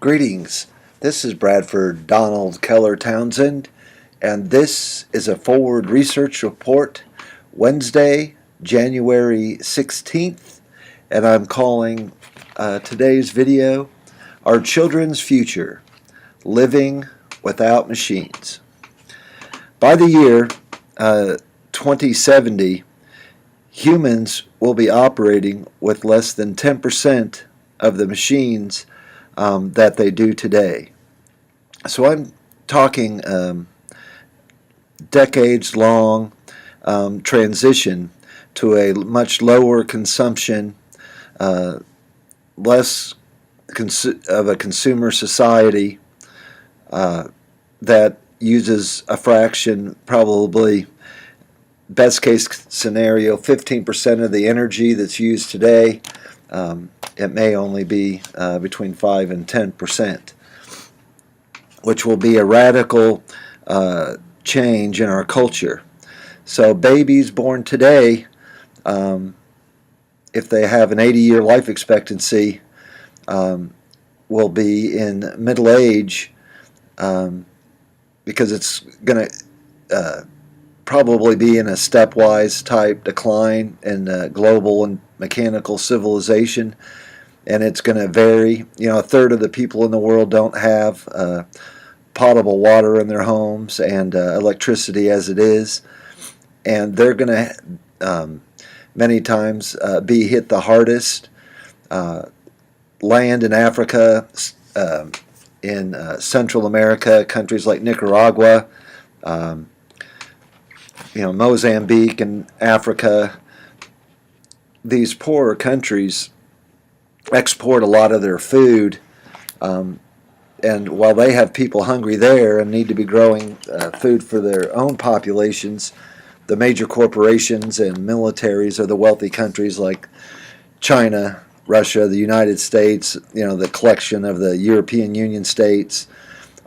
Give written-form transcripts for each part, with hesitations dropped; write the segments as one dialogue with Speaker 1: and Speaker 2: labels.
Speaker 1: Greetings. This is Bradford Donald Keller Townsend, and this is a Forward Research Report, Wednesday, January 16th, and I'm calling today's video, Our Children's Future, Living Without Machines. By the year 2070, humans will be operating with less than 10% of the machines that they do today. So I'm talking decades-long transition to a much lower consumption, less of a consumer society that uses a fraction, probably best case scenario, 15% of the energy that's used today. It may only be between 5 and 10%, which will be a radical change in our culture. So babies born today, if they have an 80-year life expectancy, will be in middle age because it's going to probably be in a stepwise type decline in global and mechanical civilization, and it's going to vary. A third of the people in the world don't have potable water in their homes and electricity as it is, and they're going to many times be hit the hardest. Land in Africa, in Central America, countries like Nicaragua, Mozambique and Africa, these poorer countries export a lot of their food, and while they have people hungry there and need to be growing food for their own populations, the major corporations and militaries of the wealthy countries like China, Russia, the United States, the collection of the European Union states,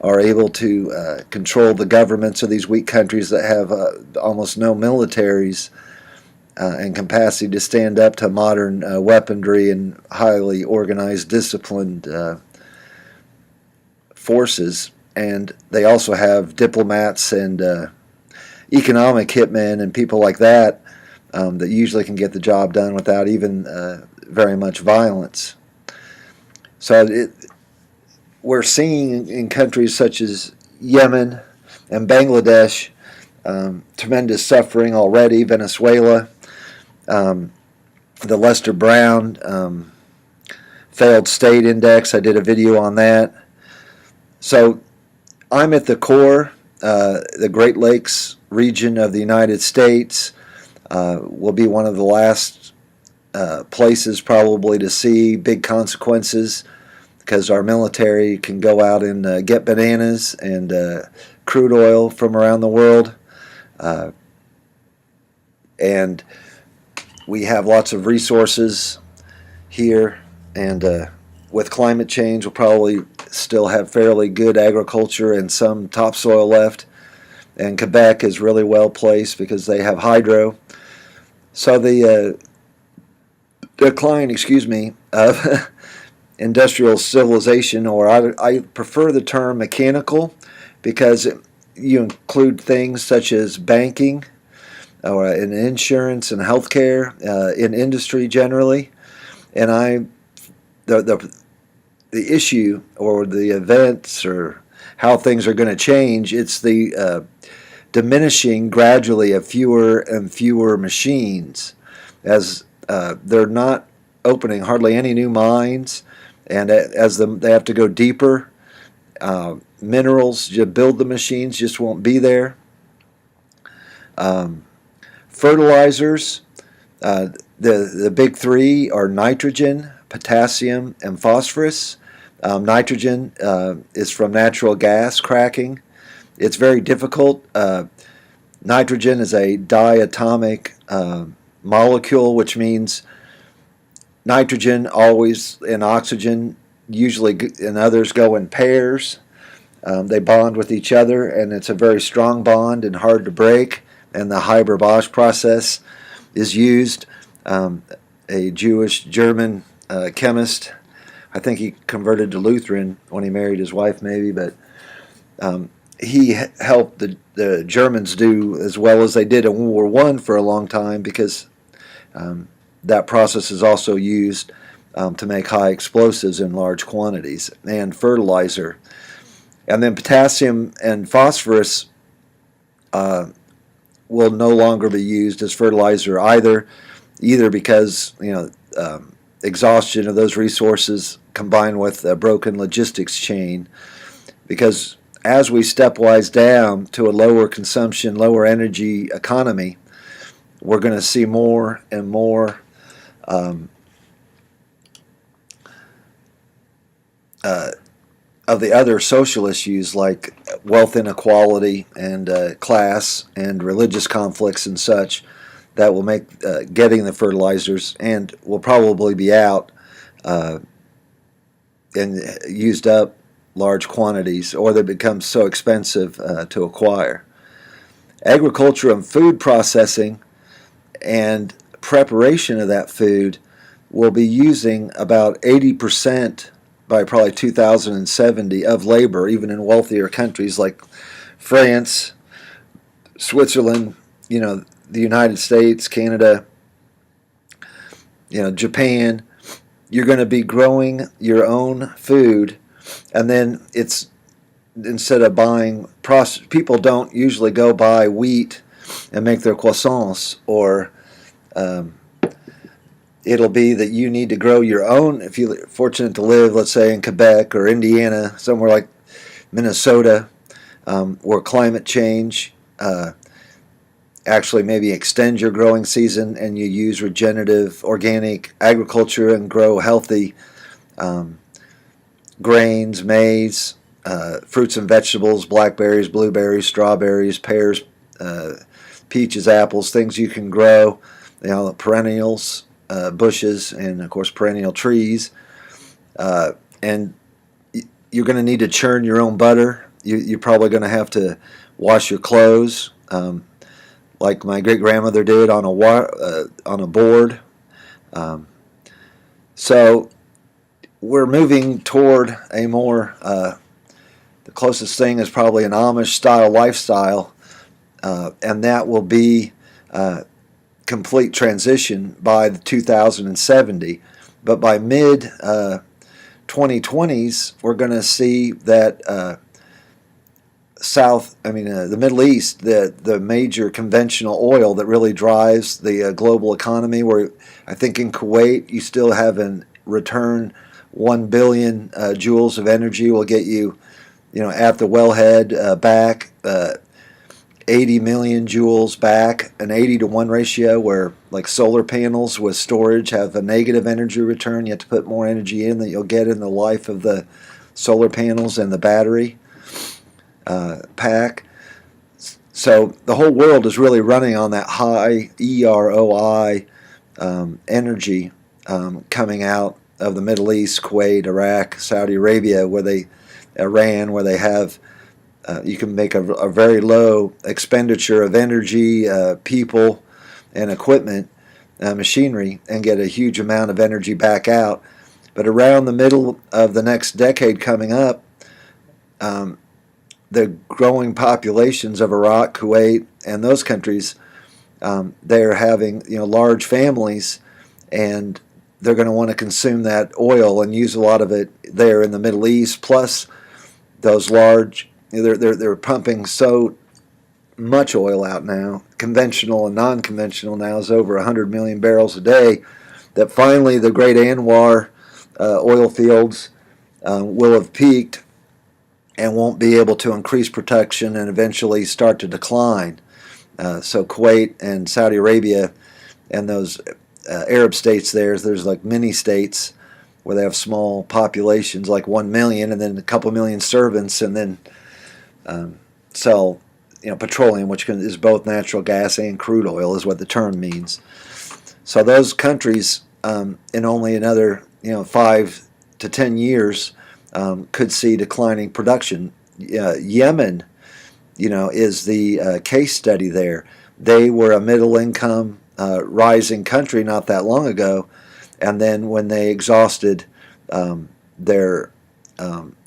Speaker 1: are able to control the governments of these weak countries that have almost no militaries and capacity to stand up to modern weaponry and highly organized, disciplined forces. And they also have diplomats and economic hitmen and people like that that usually can get the job done without even very much violence. So we're seeing in countries such as Yemen and Bangladesh tremendous suffering already. Venezuela, the Lester Brown failed state index, I did a video on that. So I'm at the core, the Great Lakes region of the United States will be one of the last places probably to see big consequences, because our military can go out and get bananas and crude oil from around the world. And we have lots of resources here, and with climate change, we'll probably still have fairly good agriculture and some topsoil left. And Quebec is really well placed because they have hydro. So the decline, of industrial civilization, or I prefer the term mechanical, because you include things such as banking, or in insurance and healthcare, in industry generally, and the issue or the events or how things are going to change, it's the diminishing gradually of fewer and fewer machines, as they're not opening hardly any new mines. And as they have to go deeper, minerals to build the machines just won't be there. Fertilizers, the big three are nitrogen, potassium, and phosphorus. Nitrogen is from natural gas cracking. It's very difficult. Nitrogen is a diatomic molecule, which means nitrogen always and oxygen usually and others go in pairs. They bond with each other, and it's a very strong bond and hard to break, and the Haber-Bosch process is used. A Jewish German chemist I think he converted to Lutheran when he married his wife, maybe, but he helped the Germans do as well as they did in World War One for a long time, because that process is also used to make high explosives in large quantities, and fertilizer. And then potassium and phosphorus will no longer be used as fertilizer either because exhaustion of those resources combined with a broken logistics chain. Because as we stepwise down to a lower consumption, lower energy economy, we're going to see more and more of the other social issues like wealth inequality and class and religious conflicts and such, that will make getting the fertilizers and will probably be out and used up large quantities, or they become so expensive to acquire. Agriculture and food processing and preparation of that food will be using about 80% by probably 2070 of labor, even in wealthier countries like France, Switzerland, the United States, Canada, Japan. You're going to be growing your own food, and then it's, instead of buying people don't usually go buy wheat and make their croissants, or it'll be that you need to grow your own. If you're fortunate to live, let's say, in Quebec or Indiana, somewhere like Minnesota, where climate change actually maybe extend your growing season, and you use regenerative organic agriculture and grow healthy grains, maize, fruits and vegetables, blackberries, blueberries, strawberries, pears, peaches, apples, things you can grow, perennials, bushes, and of course perennial trees. And you're going to need to churn your own butter. You're probably going to have to wash your clothes, like my great grandmother did on a board. So we're moving toward a more the closest thing is probably an Amish style lifestyle, and that will be complete transition by the 2070. But by mid 2020s, we're going to see that the Middle East, the major conventional oil that really drives the global economy, where I think in Kuwait you still have an return 1 billion joules of energy will get you, at the wellhead back 80 million joules back, an 80-to-1 ratio, where like solar panels with storage have a negative energy return. You have to put more energy in than you'll get in the life of the solar panels and the battery pack. So the whole world is really running on that high EROI energy coming out of the Middle East, Kuwait, Iraq, Saudi Arabia, Iran, where they have you can make a very low expenditure of energy, people, and equipment, machinery, and get a huge amount of energy back out. But around the middle of the next decade coming up, the growing populations of Iraq, Kuwait, and those countries, they're having large families, and they're going to want to consume that oil and use a lot of it there in the Middle East. Plus, those large, they're pumping so much oil out now, conventional and non-conventional now is over 100 million barrels a day, that finally the great Anwar oil fields will have peaked and won't be able to increase production and eventually start to decline. So Kuwait and Saudi Arabia and those Arab states there's like mini states where they have small populations, like 1 million, and then a couple million servants, and then sell petroleum, which is both natural gas and crude oil, is what the term means. So those countries, in only another 5 to 10 years, could see declining production. Yemen, is the case study there. They were a middle-income, rising country not that long ago, and then when they exhausted their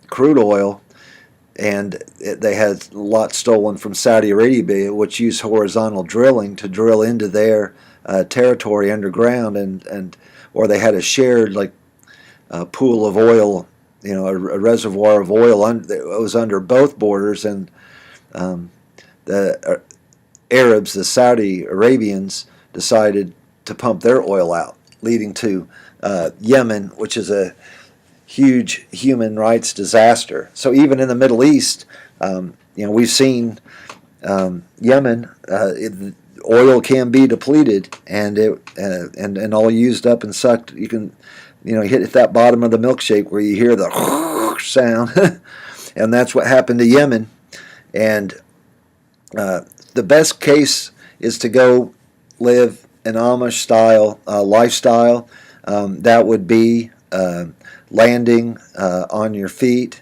Speaker 1: crude oil, and they had a lot stolen from Saudi Arabia, which used horizontal drilling to drill into their territory underground, and or they had a shared like pool of oil, a reservoir of oil that was under both borders, and the Arabs, the Saudi Arabians, decided to pump their oil out, leading to Yemen, which is a huge human rights disaster. So even in the Middle East, we've seen Yemen, oil can be depleted, and and all used up and sucked. You can, hit that bottom of the milkshake where you hear the sound, and that's what happened to Yemen. And the best case is to go live an Amish style lifestyle. That would be landing on your feet.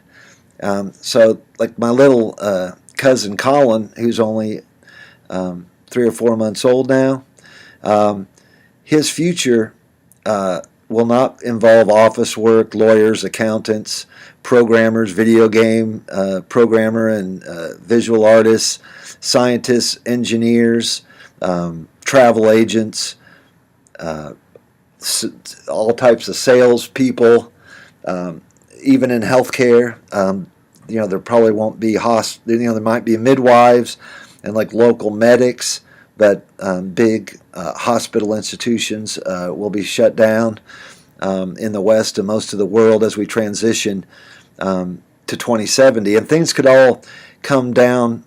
Speaker 1: So like my little cousin Colin, who's only 3 or 4 months old now, his future will not involve office work, lawyers, accountants, programmers, video game programmer and visual artists, scientists, engineers, travel agents, all types of salespeople, even in healthcare. There probably won't be there might be midwives and like local medics, but big hospital institutions will be shut down in the West and most of the world as we transition to 2070. And things could all come down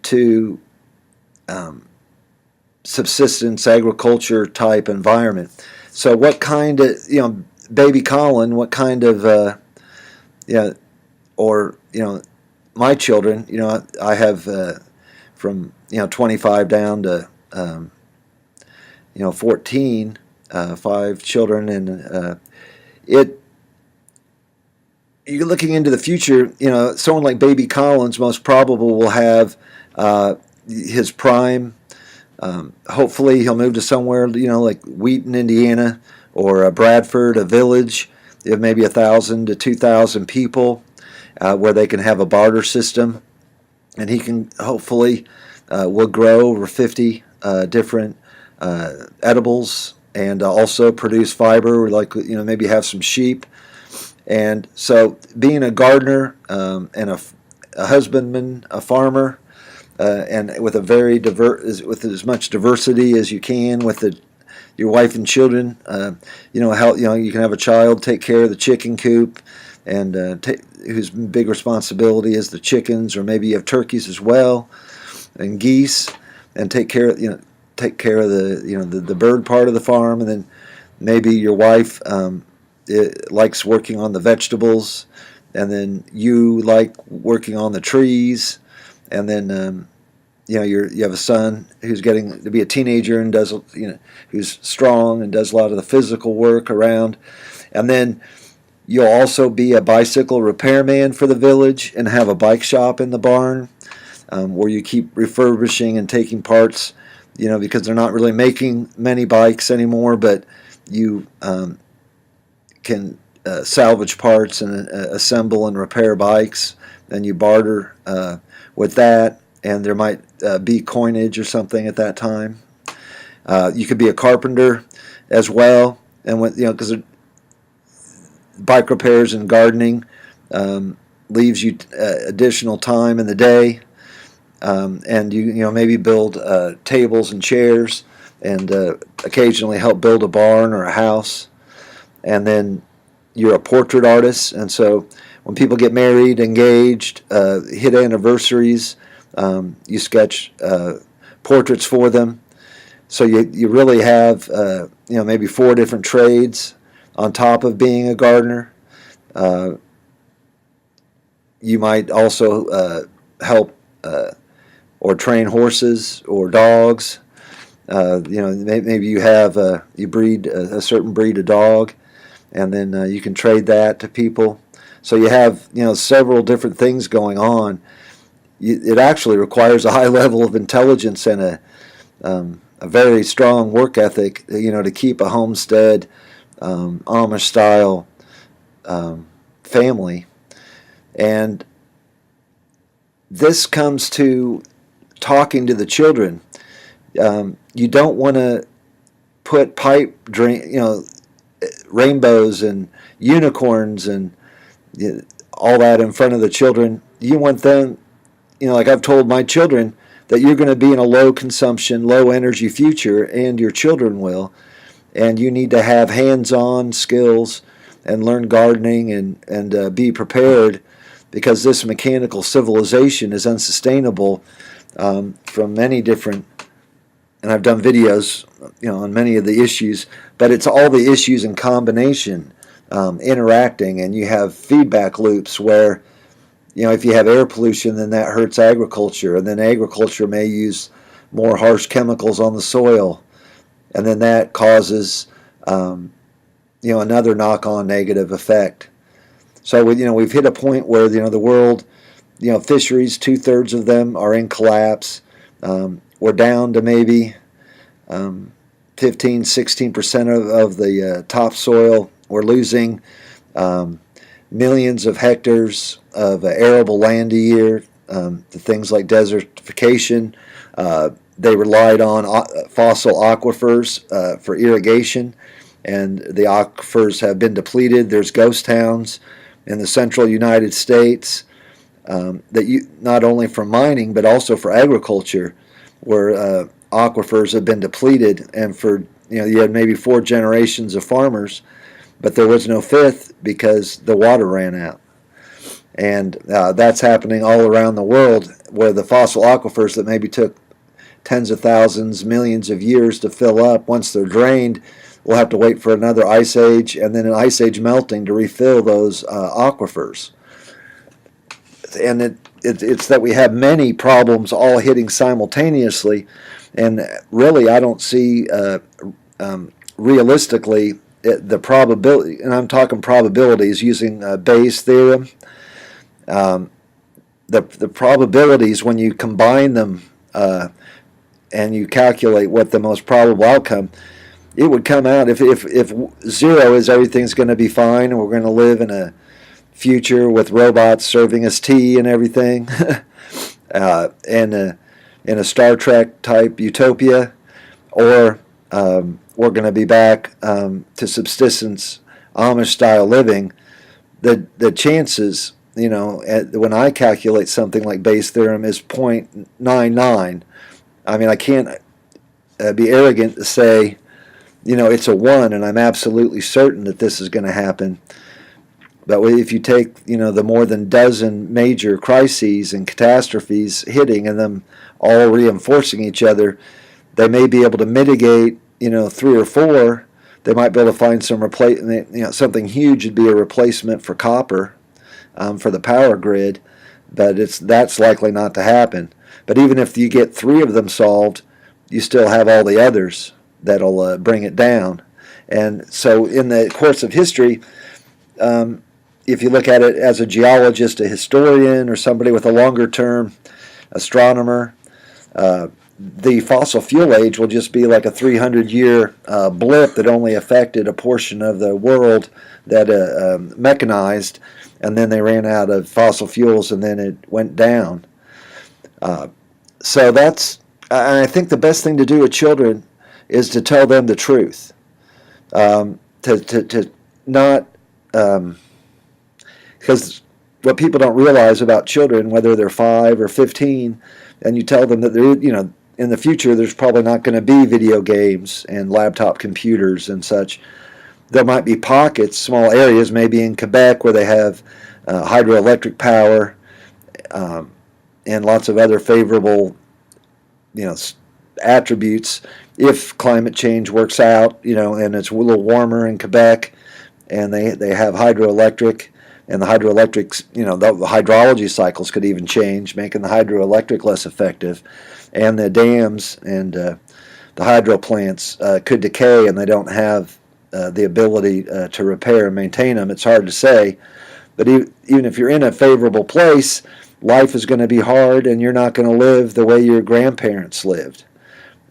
Speaker 1: to subsistence agriculture type environment. So what kind of, baby Colin, what kind of, or, my children, I have from, 25 down to, 14, 5 children, and you're looking into the future, someone like baby Colin's most probable will have his prime. Hopefully he'll move to somewhere, like Wheaton, Indiana, or Bradford, a village of maybe 1,000 to 2,000 people, where they can have a barter system, and he can hopefully will grow over 50 different edibles, and also produce fiber, or like maybe have some sheep. And so being a gardener and a husbandman, a farmer, and with a very with as much diversity as you can with your wife and children, how you can have a child, take care of the chicken coop, and whose big responsibility is the chickens, or maybe you have turkeys as well, and geese, and take care of the the bird part of the farm, and then maybe your wife likes working on the vegetables, and then you like working on the trees, and then you have a son who's getting to be a teenager and does who's strong and does a lot of the physical work around, and then you'll also be a bicycle repairman for the village and have a bike shop in the barn, where you keep refurbishing and taking parts, because they're not really making many bikes anymore, but you can salvage parts and assemble and repair bikes, and you barter with that, and there might be coinage or something at that time. You could be a carpenter as well, and because bike repairs and gardening leaves you additional time in the day, and you maybe build tables and chairs, and occasionally help build a barn or a house. And then you're a portrait artist, and so when people get married, engaged, hit anniversaries, you sketch portraits for them. So you really have maybe 4 different trades on top of being a gardener. You might also help or train horses or dogs. Maybe you have you breed a certain breed of dog, and then you can trade that to people. So you have several different things going on. It actually requires a high level of intelligence and a very strong work ethic, to keep a homestead, Amish style family. And this comes to talking to the children. You don't want to put pipe dream, rainbows and unicorns and all that in front of the children. You want them, like I've told my children, that you're going to be in a low consumption, low energy future, and your children will. And you need to have hands-on skills and learn gardening and be prepared, because this mechanical civilization is unsustainable from many different, and I've done videos on many of the issues, but it's all the issues in combination interacting, and you have feedback loops where if you have air pollution, then that hurts agriculture, and then agriculture may use more harsh chemicals on the soil, and then that causes another knock-on negative effect. So we've hit a point where the world, fisheries, 2/3 of them are in collapse. We're down to maybe 15-16% of the topsoil. We're losing millions of hectares of arable land a year to things like desertification. They relied on fossil aquifers for irrigation, and the aquifers have been depleted. There's ghost towns in the central United States not only for mining but also for agriculture, where aquifers have been depleted, and for you had maybe 4 generations of farmers, but there was no 5th because the water ran out. And that's happening all around the world, where the fossil aquifers that maybe took tens of thousands, millions of years to fill up, once they're drained, we'll have to wait for another ice age and then an ice age melting to refill those aquifers. And it's that we have many problems all hitting simultaneously, and really I don't see realistically the probability, and I'm talking probabilities using Bayes' theorem. The probabilities, when you combine them and you calculate what the most probable outcome, it would come out, if 0 is everything's going to be fine and we're going to live in a future with robots serving us tea and everything, in a Star Trek type utopia, or we're going to be back to subsistence Amish style living, the chances, when I calculate something like Bayes' theorem, is 0.99. I mean, I can't be arrogant to say, it's a 1 and I'm absolutely certain that this is going to happen. But if you take, the more than dozen major crises and catastrophes hitting and them all reinforcing each other, they may be able to mitigate, 3 or 4. They might be able to find some replacement, something huge would be a replacement for copper for the power grid, but that's likely not to happen. But even if you get 3 of them solved, you still have all the others that'll bring it down. And so in the course of history, if you look at it as a geologist, a historian, or somebody with a longer-term astronomer, the fossil fuel age will just be like a 300-year blip that only affected a portion of the world that mechanized, and then they ran out of fossil fuels, and then it went down. So I think the best thing to do with children is to tell them the truth, to not, because what people don't realize about children, whether they're 5 or 15, and you tell them that in the future there's probably not going to be video games and laptop computers and such. There might be pockets, small areas, maybe in Quebec, where they have hydroelectric power and lots of other favorable, attributes. If climate change works out, and it's a little warmer in Quebec, and they have hydroelectric, and the hydroelectrics, the hydrology cycles could even change, making the hydroelectric less effective, and the dams and the hydro plants could decay, and they don't have the ability to repair and maintain them. It's hard to say, but even if you're in a favorable place, life is going to be hard, and you're not going to live the way your grandparents lived.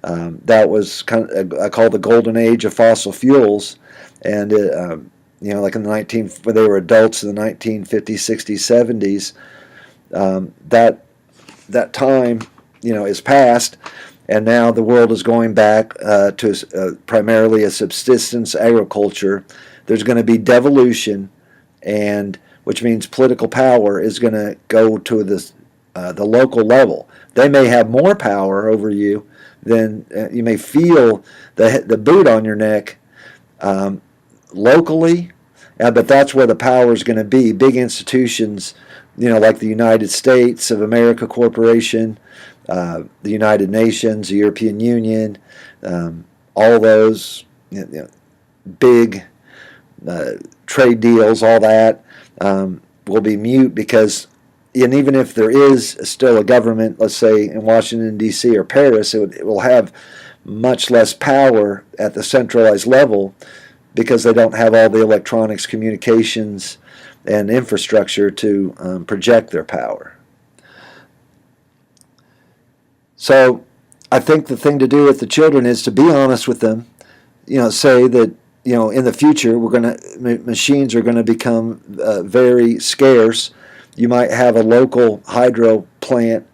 Speaker 1: That was I call the golden age of fossil fuels, and like in the when they were adults in the 1950s, 60s, 70s. That time, is past, and now the world is going back to primarily a subsistence agriculture. There's going to be devolution, and which means political power is going to go to the local level. They may have more power over you than you may feel the boot on your neck locally, but that's where the power is going to be. Big institutions, like the United States of America Corporation, the United Nations, the European Union, all those big trade deals, all that will be mute because, and even if there is still a government, let's say in Washington, D.C. or Paris, it will have much less power at the centralized level because they don't have all the electronics, communications, and infrastructure to project their power. So I think the thing to do with the children is to be honest with them, say that, in the future machines are going to become very scarce. You might have a local hydro plant,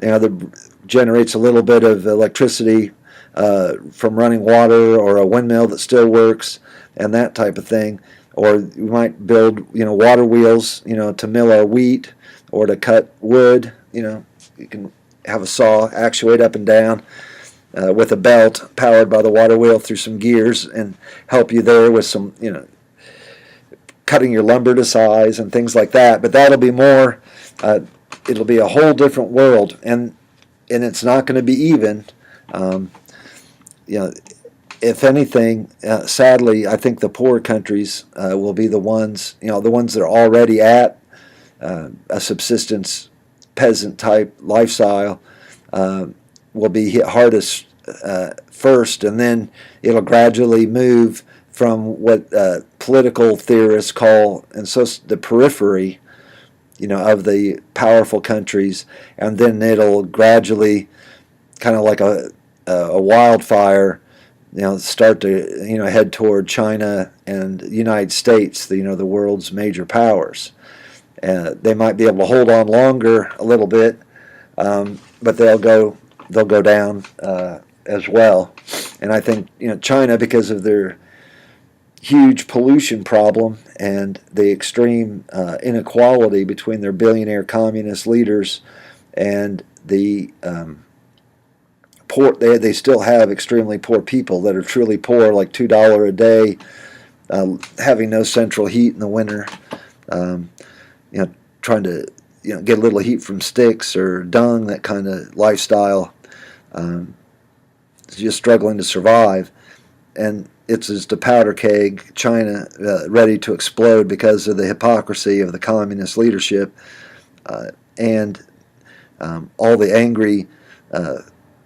Speaker 1: that generates a little bit of electricity from running water, or a windmill that still works, and that type of thing. Or you might build, water wheels, to mill our wheat or to cut wood. You can have a saw actuate up and down with a belt powered by the water wheel through some gears and help you there with some, cutting your lumber to size and things like that. But that'll be more, it'll be a whole different world, and it's not going to be even. If anything, sadly, I think the poor countries will be the ones, the ones that are already at a subsistence peasant type lifestyle will be hit hardest first, and then it'll gradually move from what political theorists call, and so the periphery, of the powerful countries, and then it'll gradually, kind of like a wildfire, start to head toward China and the United States, the world's major powers. They might be able to hold on longer a little bit, but they'll go down as well. And I think China, because of their huge pollution problem and the extreme inequality between their billionaire communist leaders and the poor, they still have extremely poor people that are truly poor, like $2 a day, having no central heat in the winter, trying to get a little heat from sticks or dung, that kind of lifestyle, just struggling to survive. And it's just a powder keg, China, ready to explode because of the hypocrisy of the communist leadership and all the angry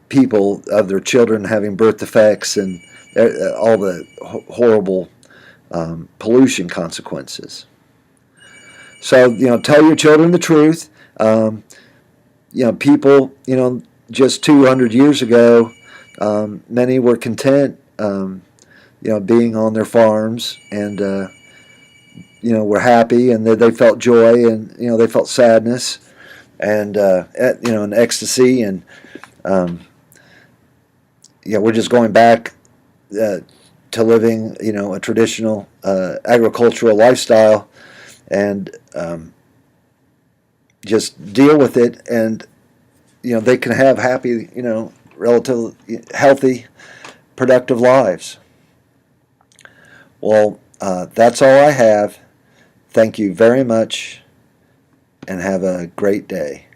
Speaker 1: people of their children having birth defects and all the horrible pollution consequences. So, tell your children the truth. People, just 200 years ago, many were content, being on their farms, and were happy, and they felt joy, and they felt sadness, and and ecstasy, and we're just going back to living, a traditional agricultural lifestyle, and just deal with it, and they can have happy, relatively healthy, productive lives. Well, that's all I have. Thank you very much, and have a great day.